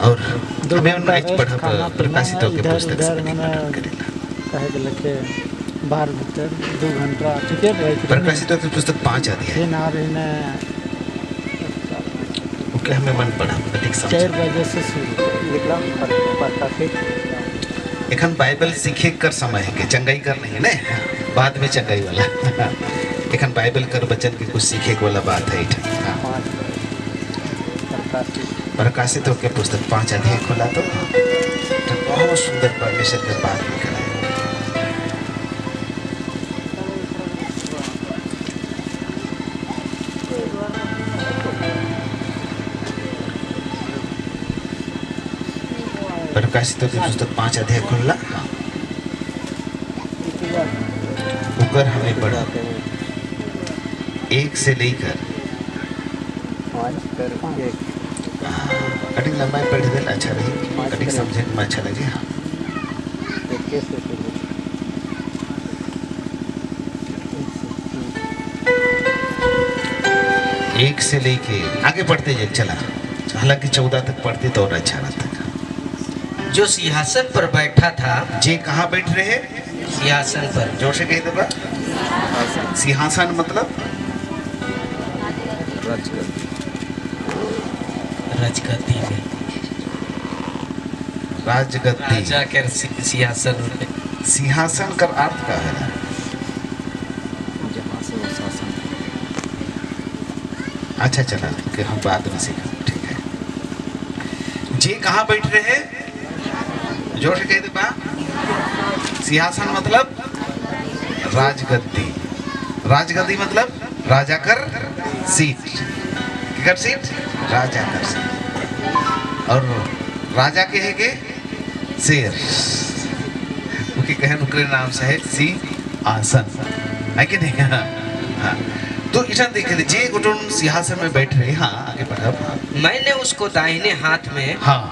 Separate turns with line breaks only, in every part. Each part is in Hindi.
और हमें आज पढ़ब प्रकाशित के पुस्तक से
कहे के लखे बाहर भीतर 2 घंटा टिकट रही
प्रकाशित के पुस्तक 5 अध्याय ओके हमें मन पढ़ा ठीक समझ
4 बजे से शुरू निकला प्रकाशित
एखन बाइबल सीखे कर समय है के चंगाई कर नहीं ने बाद में चंगाई वाला एखन बाइबल कर बचन के कुछ सीखे वाला बात है प्रकाशित के पुस्तक 5 अध्याय खोला तो बहुत सुंदर परमेश्वर के बात लिखा है। प्रकाशित के पुस्तक 5 अध्याय खोला ऊपर हमें पढ़ा 1 से लेकर कटिंग लंबाई पढ़ दे अच्छा रही कटिंग समझने में अच्छा लगे। हाँ एक से लेके आगे पढ़ते जाए चला हालांकि 14 तक पढ़ते तो और अच्छा रहता।
जो सिंहासन पर बैठा था
जे कहाँ बैठ रहे हैं
सिंहासन पर
जोर से कह दो सिंहासन मतलब
राजगद्दी में
राजगद्दी
राजा के सिंहासन में
सिंहासन का अर्थ क्या है अच्छा चला कि हम बाद में सीखा ठीक है। जे कहाँ बैठ रहे हैं जोर से कह दे बा सिंहासन मतलब राजगद्दी राजगद्दी मतलब राजा कर सीट कर सीट राजा कर सीट और राजा के है के शेर उनके कहन उनके नाम से है सिंहासन है कि नहीं। हाँ तो इधर देख लीजिए जे गुटुन सिंहासन में बैठ रहे। हाँ आगे बढ़ा।
मैंने उसको दाहिने हाथ में
हाँ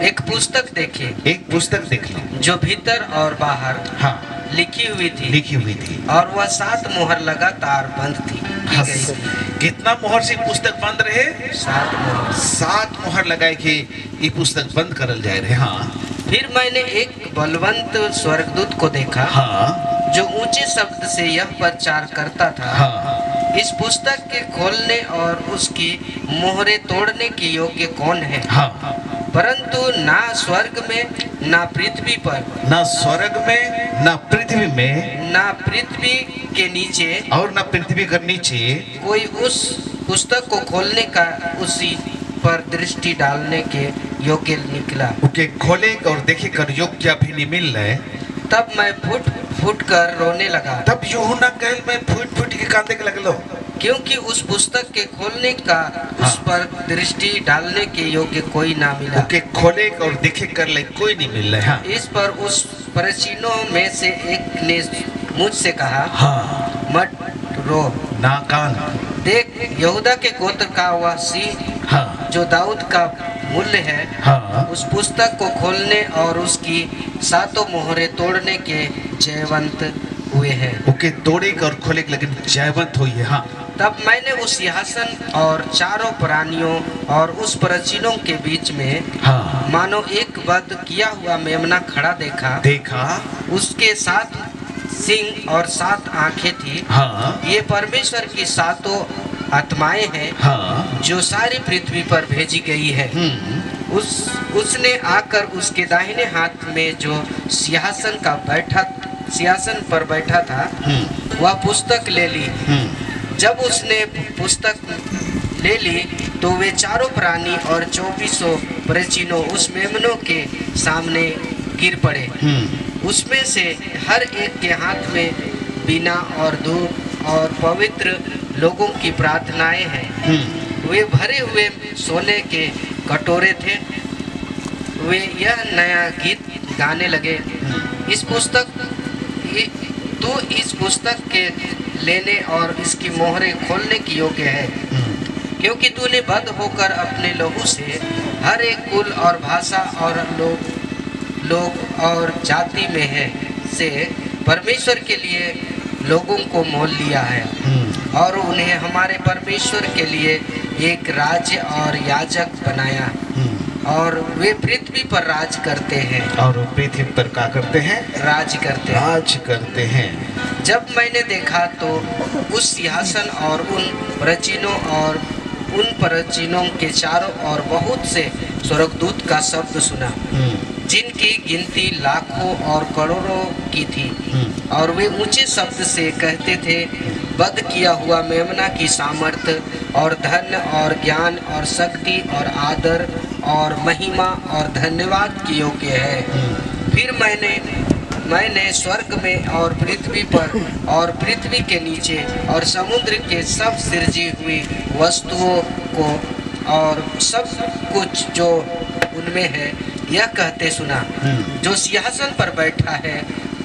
एक पुस्तक देखी
एक पुस्तक देख ली
जो भीतर और बाहर
हाँ
लिखी हुई थी
और
वह 7 मोहर लगातार बंद थी
हाँ,
गई थी।
कितना मोहर से पुस्तक बंद रहे
7 मोहर
7 मोहर लगाए के ये पुस्तक बंद करल जाए रहे। हाँ
फिर मैंने एक बलवंत स्वर्गदूत को देखा
हाँ
जो ऊंचे शब्द से यह प्रचार करता था
हाँ
इस पुस्तक के खोलने और उसकी मोहरें तोड़ने के योग्य कौन है।
हाँ
परंतु ना स्वर्ग में ना पृथ्वी पर
ना स्वर्ग में ना पृथ्वी में
ना पृथ्वी के नीचे
और ना पृथ्वी के नीचे
कोई उस पुस्तक को खोलने का उसी पर दृष्टि डालने के योग्य निकला।
उके खोले और देखे कर योग्य भी नहीं मिल रहे।
तब मैं फुट फुट कर रोने लगा
तब यूहन्ना कहल में फुट फुट के कांदे के लगलो
क्योंकि उस पुस्तक के खोलने का उस पर दृष्टि डालने के योग्य कोई ना मिला।
उके खोले और देखे कर ले कोई नहीं मिल रहा। हाँ
इस पर उस परिचिनों में से एक ने मुझसे कहा
हाँ
मत रो
ना कान
देख यहूदा के गोत्र का वह सिंह
हाँ
जो दाऊद का मूल्य है
हाँ
उस पुस्तक को खोलने और उसकी 7 मोहरें तोड़ने के जयवंत हुए हैं।
उके तोड़े और खोले लेकिन जयवंत हुई है। हाँ
तब मैंने उस सिंहासन और चारों प्राणियों और उस प्राचीनों के बीच में
हाँ
मानो एक वध किया हुआ मेमना खड़ा देखा उसके 7 सिंह और 7 आंखें थी।
हाँ
ये परमेश्वर की 7 आत्माएं हैं
हाँ
जो सारी पृथ्वी पर भेजी गई है। उसने आकर उसके दाहिने हाथ में जो सिंहासन पर बैठा था वह पुस्तक ले ली। जब उसने पुस्तक ले ली तो वे चारों प्राणी और 2400 प्राचीनों उस मेमनों के सामने गिर पड़े। उसमें से हर एक के हाथ में बीना और धूप और पवित्र लोगों की प्रार्थनाएं हैं। वे भरे हुए सोने के कटोरे थे। वे यह नया गीत गाने लगे इस पुस्तक के लेने और इसकी मोहरें खोलने की योग्य है क्योंकि तूने बद्ध होकर अपने लहू से हर एक कुल और भाषा और लोग और जाति में है से परमेश्वर के लिए लोगों को मोल लिया है और उन्हें हमारे परमेश्वर के लिए एक राज्य और याजक बनाया। और वे पृथ्वी पर राज करते हैं।
और वो पृथ्वी पर क्या करते हैं?
राज करते हैं।
राज करते हैं।
जब मैंने देखा तो उस सिंहासन और उन प्राचीनों और उन प्राचीनों के चारों ओर बहुत से स्वर्गदूत का शब्द सुना, जिनकी गिनती लाखों और करोड़ों की थी। और वे ऊंचे शब्द से कहते थे, वध किया हुआ मेमना की सामर्थ्य और धन और ज्ञान और शक्ति और आदर और महिमा और धन्यवाद की योग्य है। फिर मैंने स्वर्ग में और पृथ्वी पर और पृथ्वी के नीचे और समुद्र के सब सृजी हुई वस्तुओं को और सब कुछ जो उनमें है यह कहते सुना, जो सिंहासन पर बैठा है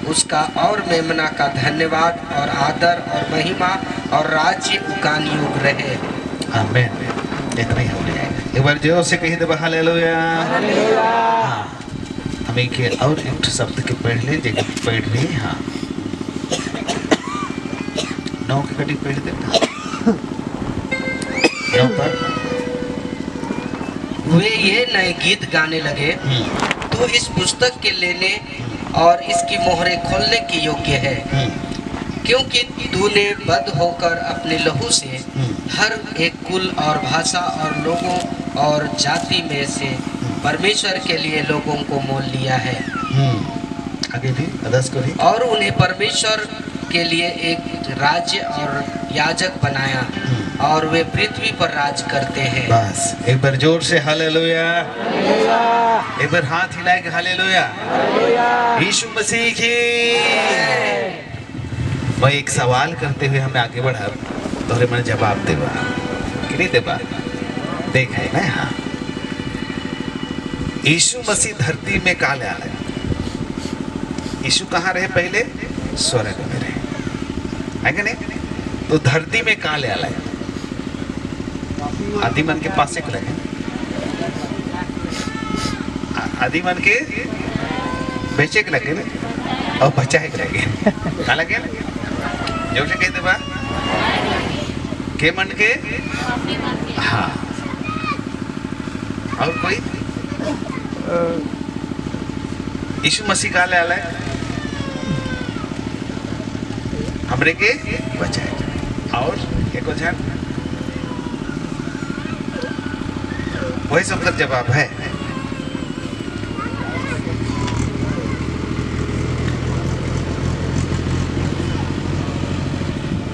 उसका और मेमना का धन्यवाद और आदर और महिमा और राज्य उकान युग रहे।
आमीन। इतना ही हमने एक बार जोर से कही दे हालेलुया। हाँ, हम एक और एक शब्द के पढ़ ले, जगह पढ़ ले। हाँ, 9 के कटिंग पढ़ दे। 9 पर
वे ये नए गीत गाने लगे, तो इस पुस्तक के लेने और इसकी मोहरें खोलने की योग्य है, क्योंकि तूने बद्ध होकर अपने लहू से हर एक कुल और भाषा और लोगों और जाति में से परमेश्वर के लिए लोगों को मोल लिया है।
आगे भी अदस को भी।
और उन्हें परमेश्वर के लिए एक राज्य और याजक बनाया, और वे पृथ्वी पर राज करते हैं।
बस एक बार जोर से हालेलुया। एक बार हाथ हिला के हालेलुया। यीशु मसीह की। मैं एक सवाल करते हुए हमें आगे बढ़ा, तोहरे मन जवाब देवा कि नहीं देवा? देख है ना। हाँ, यीशु मसीह धरती में कहाँ ले आए? यीशु कहाँ रहे? पहले स्वर्ग में रहे, है कि नहीं? तो धरती में कहाँ ले आए? आदि मन के पास एक लगे, आदि मन के बेचे के लगे और बचा के लगे। कहाँ लगे? जो से कहते बा के मन के। हाँ, और कोई? यीशु मसीह कहाँ ले आए? हमरे के बचाए। और एक वचन वही सबका जवाब है।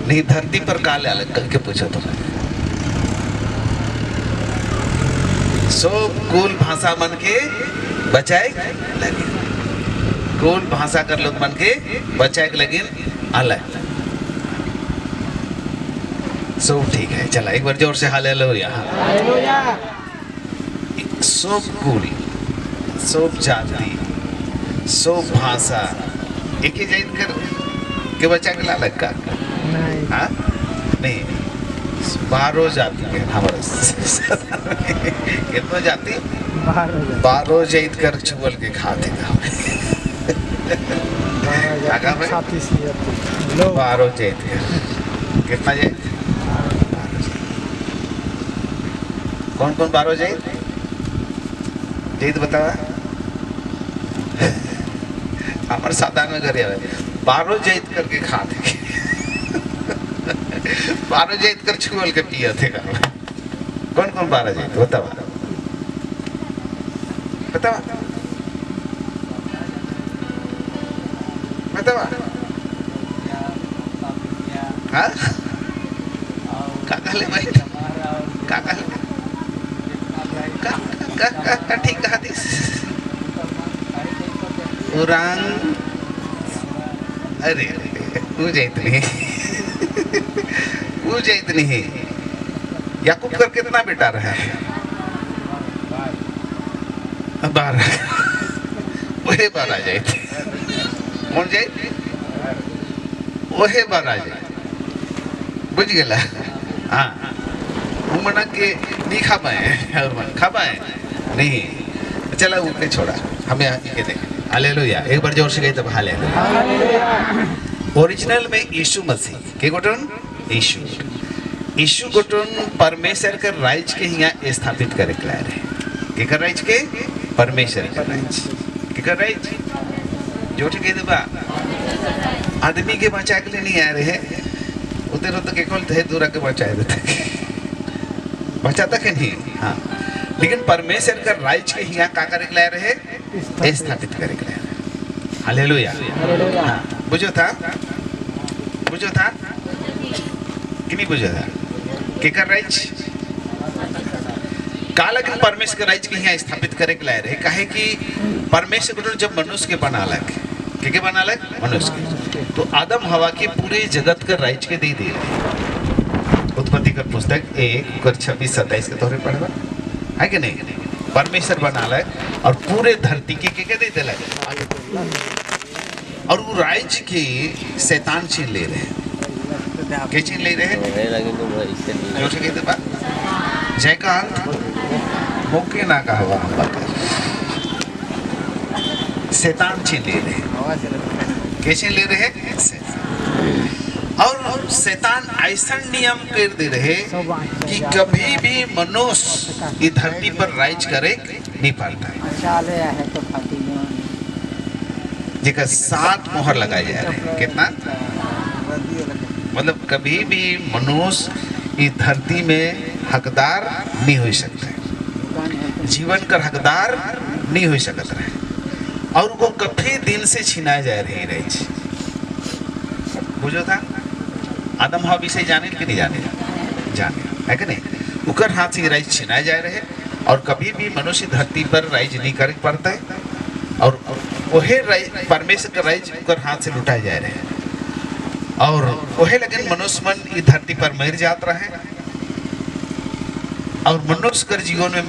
नहीं, धरती पर कहाँ ले आए? कल के पूछो तो सब कुल भाषा मन के बचाए लगे, कुल भाषा कर लोग मन के बचाए लगे अलग। सब ठीक है, चला एक बार जोर से हालेलुया। सब कुल, सब जाति, सब भाषा एक ही जाइत कर के बचा के अलग का? हाँ नहीं, 12 जाति के हमारे कितना जाति? 12 जाइत कर चुवल के खाते का 12 जाइत कर कितना जाइत? कौन कौन 12 जाइत? जाइत बतावा। हमारे साधारण में घर 12 जाइत करके खाते 12 जाइत कर छुअल के पिया थे। कौन कौन 12 जाइत बतावा? बतावा बतावा। हाँ, काका ले भाई, काका ले का ठीक कहा थी। उरांग, अरे मुझे इतनी मुझे इतनी ही। याकूब कर कितना बेटा रहा? 12। वही 12 जाए कौन जाए? वही 12 जाए, बुझ गया। हाँ, वो मना के नहीं खा पाए और मन खा पाए नहीं। चला ऊपर छोड़ा, हमें आगे देखें। हालेलुया। एक बार जोर से गई तब हालेलुया। ओरिजिनल में यीशु मसीह के गोटन यीशु गोटन परमेश्वर के राज के यहाँ स्थापित करे रहे के कर राइज के परमेश्वर कर राइज के कर राइज जो ठीक है बा आदमी के बचा के लिए नहीं आ रहे उधर तो के खोल थे दूर के बचाए देते बचाता के नहीं हाँ लेकिन परमेश्वर का राइज के यहाँ का करे ला रहे स्थापित करे ला रहे हालेलुया हाँ बुझो था कि नहीं बुझो था के कर राइज का लेकिन परमेश्वर के राइज के यहाँ स्थापित करे ला रहे काहे कि परमेश्वर जब मनुष्य के बना लग के बना लग मनुष्य के तो आदम हवा के पूरे जगत का राइज के दे रहे उत्पत्ति का पुस्तक 1:26-27 के तौर पर पढ़वा है कि नहीं परमेश्वर बना लग और पूरे धरती के दे दिला और वो राइज के शैतान छीन ले रहे हैं क्या छीन ले रहे हैं जो से कहते बा जयकांत मौके ना का हुआ शैतान छीन ले रहे हैं कैसे ले रहे और शैतान ऐसा नियम कर दे रहे कि कभी भी मनुष्य इस धरती पर राइज करे नहीं पाता जेकर 7 मोहर लगाए जा रहे हैं कितना मतलब कभी भी मनुष्य इस धरती में हकदार नहीं हो सकते जीवन का हकदार नहीं हो सकता रहे और वो कभी दिन से छिनाए जा रही बुझो था आदम हवा विषय जाने कि नहीं जाने है कि नहीं उकर हाथ से राइज छिनाए जा रहे और कभी भी मनुष्य धरती पर राइज नहीं कर पाता है और वही परमेश्वर का राइज उकर हाथ से लुटाए जा रहे हैं और वही लेकिन मनुष्य मन इस धरती पर मर जाता है और मनुष्य कर जीवन में